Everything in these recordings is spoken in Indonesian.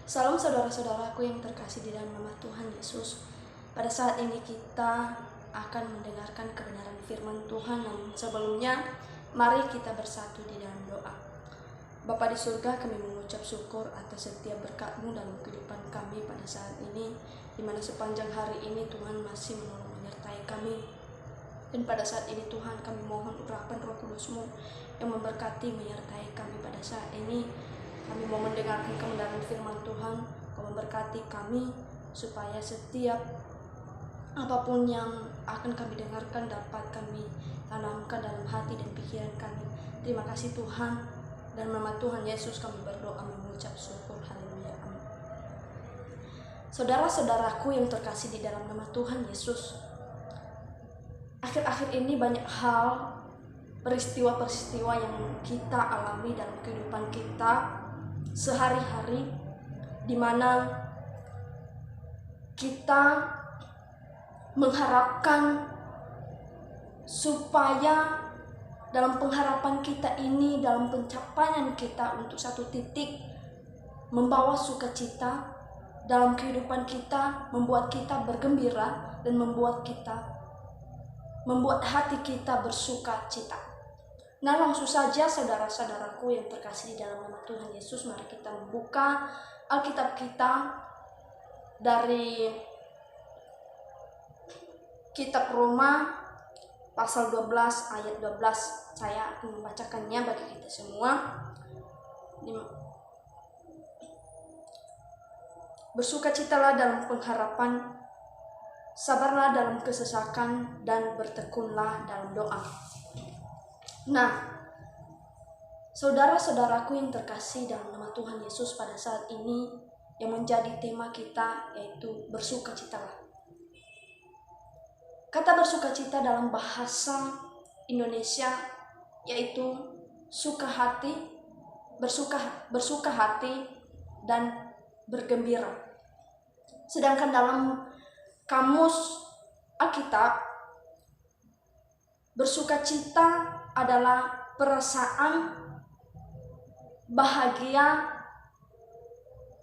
Salam saudara-saudaraku yang terkasih di dalam nama Tuhan Yesus. Pada saat ini kita akan mendengarkan kebenaran firman Tuhan, namun sebelumnya mari kita bersatu di dalam doa. Bapa di surga, kami mengucap syukur atas setiap berkat-Mu dalam kehidupan kami pada saat ini, di mana sepanjang hari ini Tuhan masih menolong menyertai kami. Dan pada saat ini Tuhan, kami mohon urapan Roh Kudus-Mu yang memberkati menyertai kami pada saat ini. Kami mau mendengarkan kebenaran firman Tuhan. Kau memberkati kami supaya setiap apapun yang akan kami dengarkan dapat kami tanamkan dalam hati dan pikiran kami. Terima kasih Tuhan, dan nama Tuhan Yesus kami berdoa mengucap syukur. Haleluya, amin. Saudara-saudaraku yang terkasih di dalam nama Tuhan Yesus, akhir-akhir ini banyak hal, peristiwa-peristiwa yang kita alami dalam kehidupan kita sehari-hari, di mana kita mengharapkan supaya dalam pengharapan kita ini, dalam pencapaian kita untuk satu titik, membawa sukacita dalam kehidupan kita, membuat kita bergembira dan membuat hati kita bersuka cita. Nah, langsung saja saudara-saudaraku yang terkasih di dalam nama Tuhan Yesus, mari kita membuka Alkitab kita dari Kitab Roma pasal 12 ayat 12. Saya akan membacakannya bagi kita semua. Bersukacitalah dalam pengharapan, sabarlah dalam kesesakan, dan bertekunlah dalam doa. Nah, saudara-saudaraku yang terkasih dalam nama Tuhan Yesus, pada saat ini yang menjadi tema kita yaitu bersukacitalah. Kata bersukacita dalam bahasa Indonesia yaitu suka hati, bersuka hati, dan bergembira. Sedangkan dalam kamus Alkitab, bersukacita adalah perasaan bahagia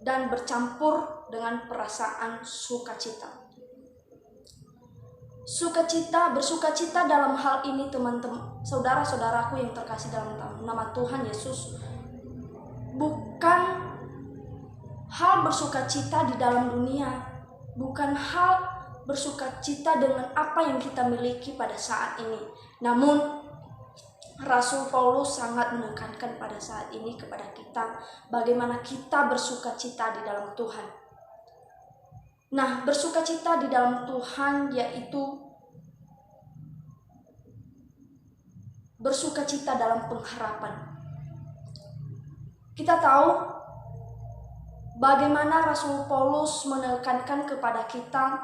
dan bercampur dengan perasaan sukacita. Bersukacita dalam hal ini teman-teman, saudara-saudaraku yang terkasih dalam nama Tuhan Yesus, bukan hal bersukacita di dalam dunia, bukan hal bersukacita dengan apa yang kita miliki pada saat ini. Namun Rasul Paulus sangat menekankan pada saat ini kepada kita bagaimana kita bersukacita di dalam Tuhan. Nah, bersukacita di dalam Tuhan yaitu bersukacita dalam pengharapan. Kita tahu bagaimana Rasul Paulus menekankan kepada kita,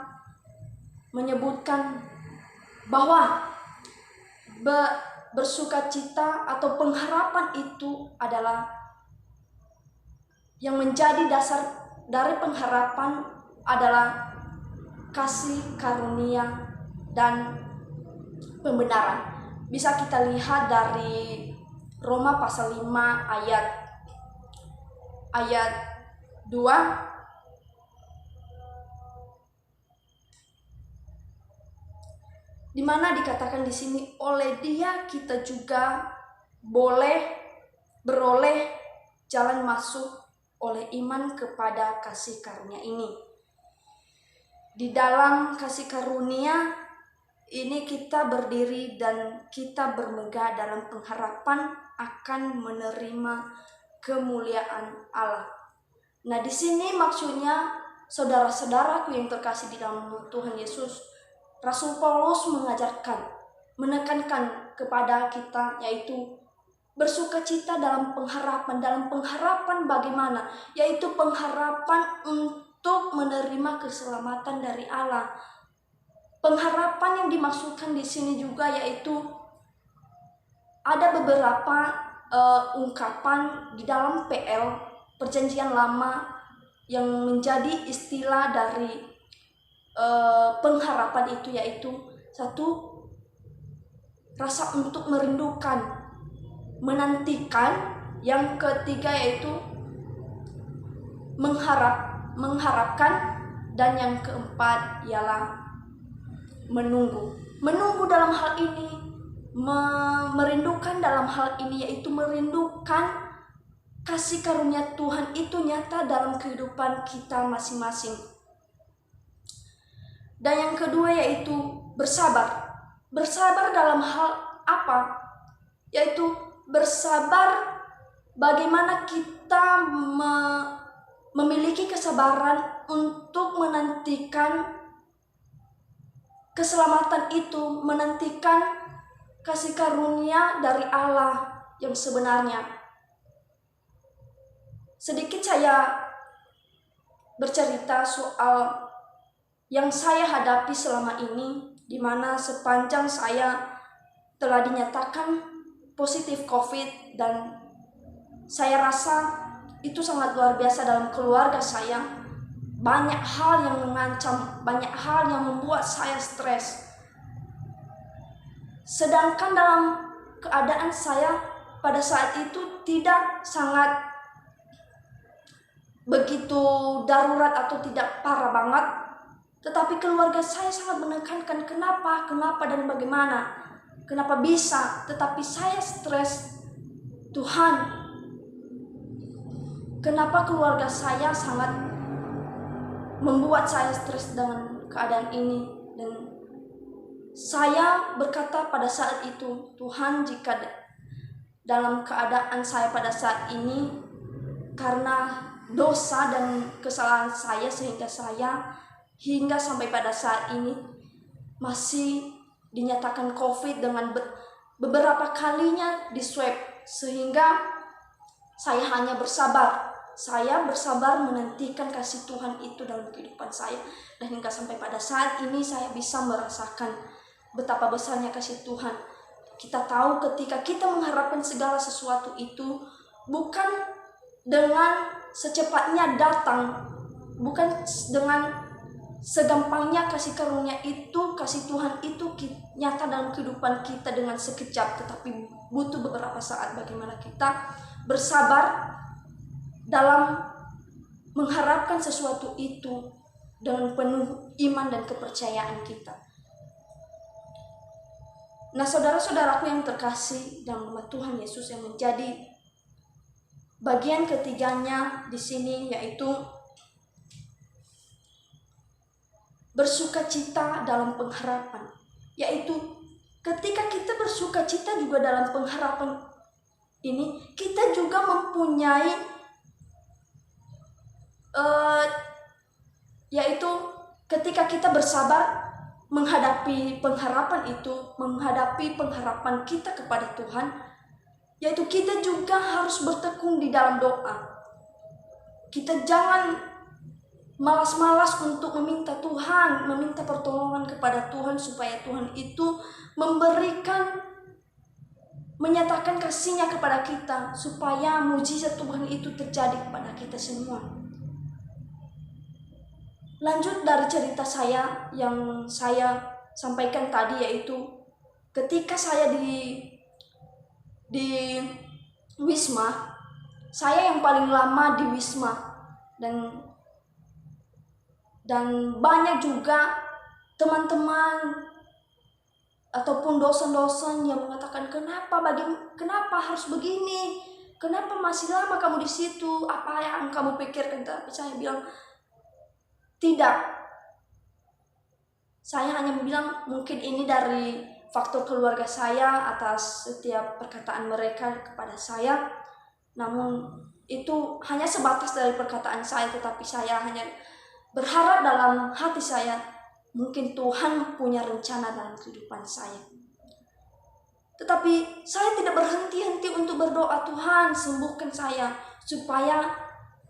menyebutkan bahwa bersukacita atau pengharapan itu adalah yang menjadi dasar dari pengharapan adalah kasih karunia dan pembenaran. Bisa kita lihat dari Roma pasal 5 ayat 2. Di mana dikatakan di sini, oleh Dia kita juga beroleh jalan masuk oleh iman kepada kasih karunia ini. Di dalam kasih karunia ini kita berdiri dan kita bermegah dalam pengharapan akan menerima kemuliaan Allah. Nah, di sini maksudnya saudara-saudaraku yang terkasih di dalam Tuhan Yesus, Rasul Paulus menekankan kepada kita yaitu bersukacita dalam pengharapan. Dalam pengharapan bagaimana? Yaitu pengharapan untuk menerima keselamatan dari Allah. Pengharapan yang dimaksudkan di sini juga yaitu ada beberapa ungkapan di dalam PL Perjanjian Lama yang menjadi istilah dari pengharapan itu, yaitu satu, rasa untuk merindukan, menantikan. Yang ketiga yaitu mengharapkan, dan yang keempat ialah menunggu. Menunggu dalam hal ini, merindukan dalam hal ini, yaitu merindukan kasih karunia Tuhan itu nyata dalam kehidupan kita masing-masing. Dan yang kedua yaitu bersabar. Bersabar dalam hal apa? Yaitu bersabar bagaimana kita memiliki kesabaran untuk menantikan keselamatan itu, menantikan kasih karunia dari Allah yang sebenarnya. Sedikit saya bercerita soal yang saya hadapi selama ini, di mana sepanjang saya telah dinyatakan positif COVID, dan saya rasa itu sangat luar biasa dalam keluarga saya. Banyak hal yang mengancam, banyak hal yang membuat saya stres. Sedangkan dalam keadaan saya pada saat itu tidak sangat begitu darurat atau tidak parah banget, tetapi keluarga saya sangat menekankan kenapa dan bagaimana, kenapa bisa, tetapi saya stres. Tuhan, kenapa keluarga saya sangat membuat saya stres dengan keadaan ini? Dan saya berkata pada saat itu, Tuhan, jika dalam keadaan saya pada saat ini karena dosa dan kesalahan saya, sehingga saya hingga sampai pada saat ini masih dinyatakan COVID dengan beberapa kalinya di swab, sehingga saya hanya bersabar. Saya bersabar menantikan kasih Tuhan itu dalam kehidupan saya. Dan hingga sampai pada saat ini saya bisa merasakan betapa besarnya kasih Tuhan. Kita tahu ketika kita mengharapkan segala sesuatu itu bukan dengan secepatnya datang, bukan dengan segampangnya kasih karunia itu, kasih Tuhan itu nyata dalam kehidupan kita dengan sekejap, tetapi butuh beberapa saat bagaimana kita bersabar dalam mengharapkan sesuatu itu dengan penuh iman dan kepercayaan kita. Nah, saudara-saudaraku yang terkasih dalam nama Tuhan Yesus, yang menjadi bagian ketiganya di sini yaitu bersukacita dalam pengharapan. Yaitu ketika kita bersukacita juga dalam pengharapan ini, kita juga mempunyai yaitu ketika kita bersabar menghadapi pengharapan itu, menghadapi pengharapan kita kepada Tuhan, yaitu kita juga harus bertekun di dalam doa. Kita jangan malas-malas untuk meminta Tuhan, meminta pertolongan kepada Tuhan supaya Tuhan itu menyatakan kasih-Nya kepada kita, supaya mujizat Tuhan itu terjadi kepada kita semua. Lanjut dari cerita saya yang saya sampaikan tadi, yaitu ketika saya di Wisma, saya yang paling lama di Wisma, dan banyak juga teman-teman ataupun dosen-dosen yang mengatakan, kenapa harus begini, kenapa masih lama kamu di situ, apa yang kamu pikirkan? Tapi saya bilang tidak. Saya hanya bilang mungkin ini dari faktor keluarga saya atas setiap perkataan mereka kepada saya. Namun itu hanya sebatas dari perkataan saya, tetapi saya hanya berharap dalam hati saya, mungkin Tuhan punya rencana dalam kehidupan saya. Tetapi saya tidak berhenti-henti untuk berdoa, Tuhan sembuhkan saya, supaya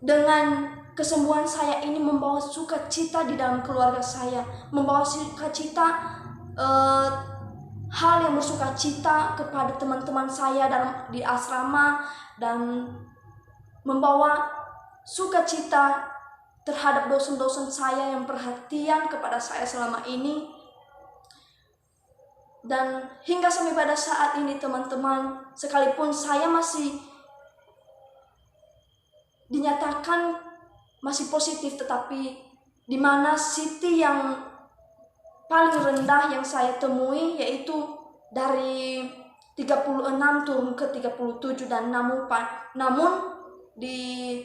dengan kesembuhan saya ini membawa sukacita di dalam keluarga saya, membawa sukacita, hal yang bersukacita kepada teman-teman saya di asrama, dan membawa sukacita terhadap dosen-dosen saya yang perhatian kepada saya selama ini. Dan hingga sampai pada saat ini teman-teman, sekalipun saya masih dinyatakan masih positif, tetapi di mana sisi yang paling rendah yang saya temui yaitu dari 36 turun ke 37, dan namun di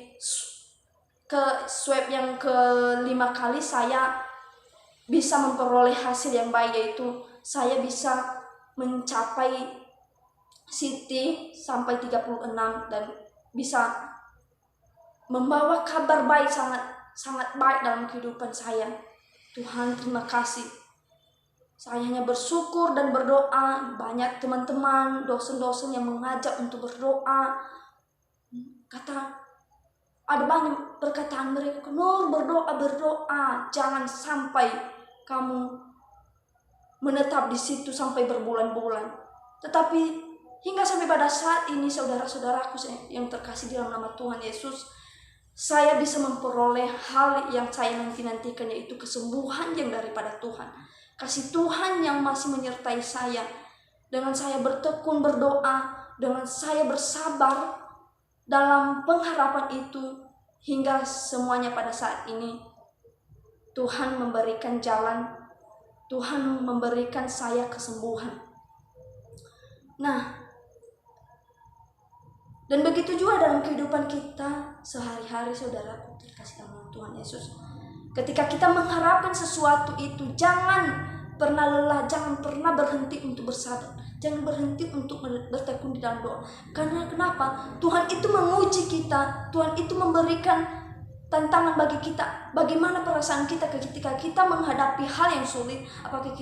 swab yang kelima kali saya bisa memperoleh hasil yang baik, yaitu saya bisa mencapai CT sampai 36 dan bisa membawa kabar baik, sangat baik dalam kehidupan saya. Tuhan, terima kasih. Saya hanya bersyukur dan berdoa. Banyak teman-teman, dosen-dosen yang mengajak untuk berdoa. Ada banyak perkataan mereka, Nur, berdoa. Jangan sampai kamu menetap di situ sampai berbulan-bulan. Tetapi hingga sampai pada saat ini, saudara-saudaraku yang terkasih di dalam nama Tuhan Yesus, saya bisa memperoleh hal yang saya nanti-nantikan, yaitu kesembuhan yang daripada Tuhan. Kasih Tuhan yang masih menyertai saya. Dengan saya bertekun berdoa, dengan saya bersabar dalam pengharapan itu, hingga semuanya pada saat ini Tuhan memberikan jalan, Tuhan memberikan saya kesembuhan. Nah, dan begitu juga dalam kehidupan kita sehari-hari, saudara terkasih dalam Tuhan Yesus. Ketika kita mengharapkan sesuatu itu, jangan pernah lelah, jangan pernah berhenti untuk bersabar, jangan berhenti untuk bertekun di dalam doa. Karena kenapa? Tuhan itu menguji kita, Tuhan itu memberikan tantangan bagi kita. Bagaimana perasaan kita ketika kita menghadapi hal yang sulit? Apakah